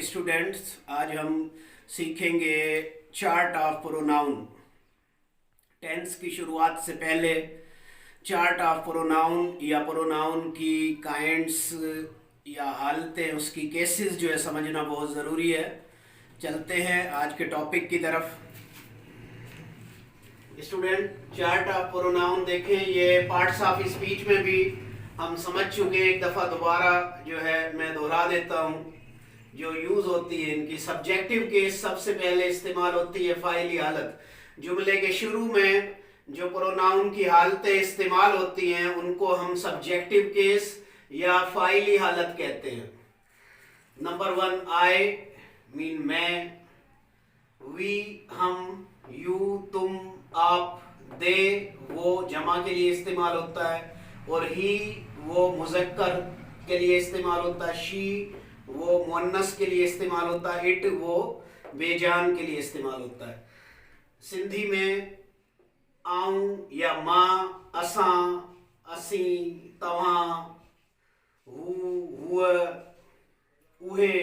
Students, आज हम सीखेंगे चार्ट ऑफ प्रोनाउन। टेंस की शुरुआत से पहले चार्ट ऑफ प्रोनाउन या प्रोनाउन की काइंड्स या हालतें, उसकी केसेस जो है समझना बहुत ज़रूरी है। चलते हैं आज के टॉपिक की तरफ। स्टूडेंट, चार्ट ऑफ प्रोनाउन देखें, ये पार्ट्स ऑफ स्पीच में भी हम समझ चुके हैं। एक दफ़ा दोबारा जो है मैं दोहरा देता हूँ। जो यूज़ होती है इनकी, सब्जेक्टिव केस सबसे पहले इस्तेमाल होती है फ़ाइली हालत। जुमले के शुरू में जो प्रोनाउन की हालतें इस्तेमाल होती हैं उनको हम सब्जेक्टिव केस या फ़ाइली हालत कहते हैं। नंबर 1, आई मीन मैं, वी हम, यू तुम, आप, दे वो जमा के लिए इस्तेमाल होता है, और ही वो मुज़क्कर के लिए इस्तेमाल होता है, शी वो मुअन्नस के लिए इस्तेमाल होता है, इट वो बेजान के लिए इस्तेमाल होता है। सिंधी में आऊं या मां, असां, असी, तव्हां, हू, हुआ, उहे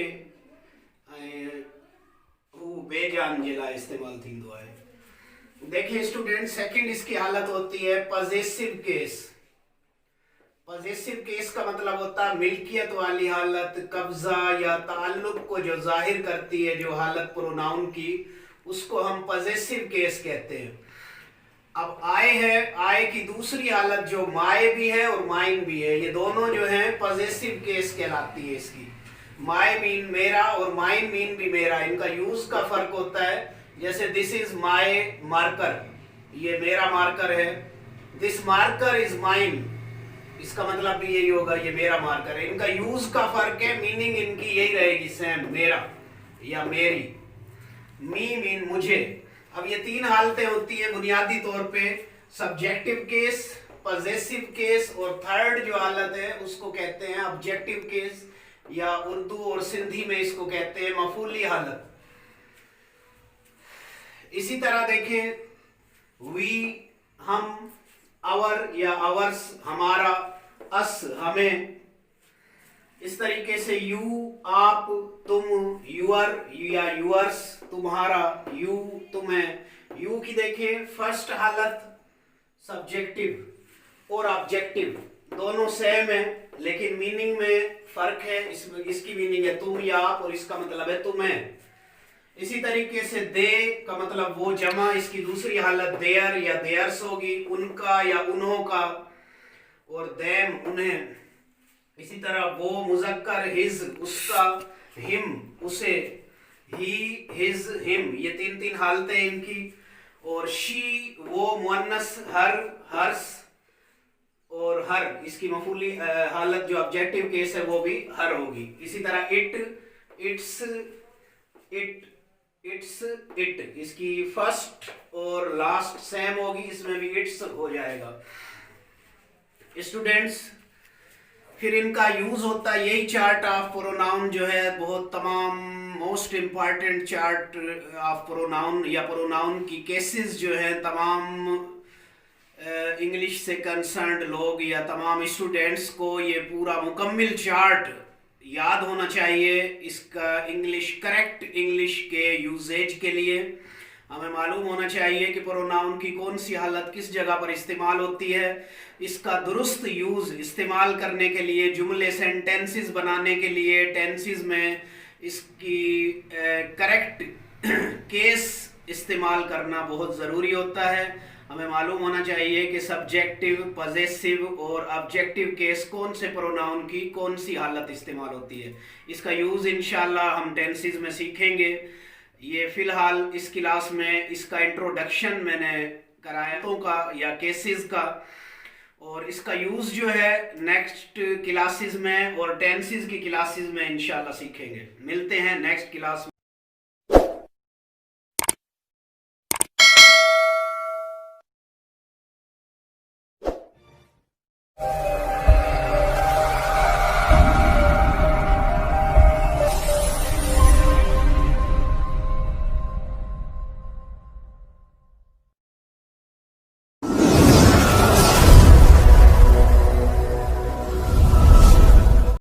ऐं हू बेजान जे लाइ इस्तेमाल थींदो आहे। देखिए स्टूडेंट, सेकंड इसकी हालत होती है पॉजेसिव केस। पॉजेसिव केस का मतलब होता है मिल्कियत वाली हालत, कब्जा या ताल्लुक को जो जाहिर करती है जो हालत प्रोनाउन की, उसको हम पॉजेसिव केस कहते हैं। अब आए है, आए की दूसरी हालत जो माए भी है और माइन भी है, ये दोनों जो है पॉजेसिव केस कहलाती है इसकी। माय मीन मेरा और माइन मीन भी मेरा, इनका यूज का फर्क होता है। जैसे दिस इज माय मार्कर, ये मेरा मार्कर है। दिस मार्कर इज माइन, इसका मतलब भी यही होगा ये मेरा मार्कर है। इनका यूज का फर्क है, मीनिंग इनकी यही रहेगी सेम, मेरा या मेरी। मी मीन मुझे। अब ये तीन हालतें होती है बुनियादी तौर पे, सब्जेक्टिव केस, पॉजेसिव केस, और थर्ड जो हालत है उसको कहते हैं ऑब्जेक्टिव केस, या उर्दू और सिंधी में इसको कहते हैं मफूली हालत। इसी तरह देखें, वी हम, आवर या आवर्स हमारा, अस हमें। इस तरीके से यू आप, तुम, यूअर या यूअर्स तुम्हारा, यू तुम्हें। यू की देखें फर्स्ट हालत सब्जेक्टिव और ऑब्जेक्टिव दोनों सेम है, लेकिन मीनिंग में फर्क है। इसकी मीनिंग है तुम या आप, और इसका मतलब है तुम्हें। इसी तरीके से दे का मतलब वो जमा, इसकी दूसरी हालत देयर या देयर्स होगी, उनका या उन्हों का, और देम उन्हें। इसी तरह वो मुजक्कर हिज उसका, हिम उसे, ही हिज हिम, ये तीन तीन हालतें इनकी। और शी वो मुअन्नस हर हर्स, और हर इसकी मफूली हालत जो ऑब्जेक्टिव केस है वो भी हर होगी। इसी तरह it, it's, it, it's, it, इसकी फर्स्ट और लास्ट सेम होगी, इसमें भी इट्स हो जाएगा। स्टूडेंट्स, फिर इनका यूज होता है यही चार्ट ऑफ प्रोनाउन जो है, बहुत तमाम most important chart of pronoun या प्रोनाउन की केसेस जो है, तमाम इंग्लिश से कंसर्न्ड लोग या तमाम स्टूडेंट्स को ये पूरा मुकम्मिल चार्ट याद होना चाहिए। इसका इंग्लिश, करेक्ट इंग्लिश के यूजेज के लिए हमें मालूम होना चाहिए कि प्रोनाउन की कौन सी हालत किस जगह पर इस्तेमाल होती है। इसका दुरुस्त यूज़ इस्तेमाल करने के लिए, जुमले सेंटेंसेस बनाने के लिए, टेंसेस में इसकी करेक्ट केस इस्तेमाल करना बहुत ज़रूरी होता है। हमें मालूम होना चाहिए कि सब्जेक्टिव, पॉजेसिव और ऑब्जेक्टिव केस कौन से प्रोनाउन की कौन सी हालत इस्तेमाल होती है। इसका यूज़ इंशाल्लाह हम टेंसेस में सीखेंगे। ये फ़िलहाल इस क्लास में इसका इंट्रोडक्शन मैंने कराया तो का या केसेस का, और इसका यूज़ जो है नेक्स्ट क्लासेस में और टेंसेस की क्लासेस में इंशाल्लाह सीखेंगे। मिलते हैं नेक्स्ट क्लास में।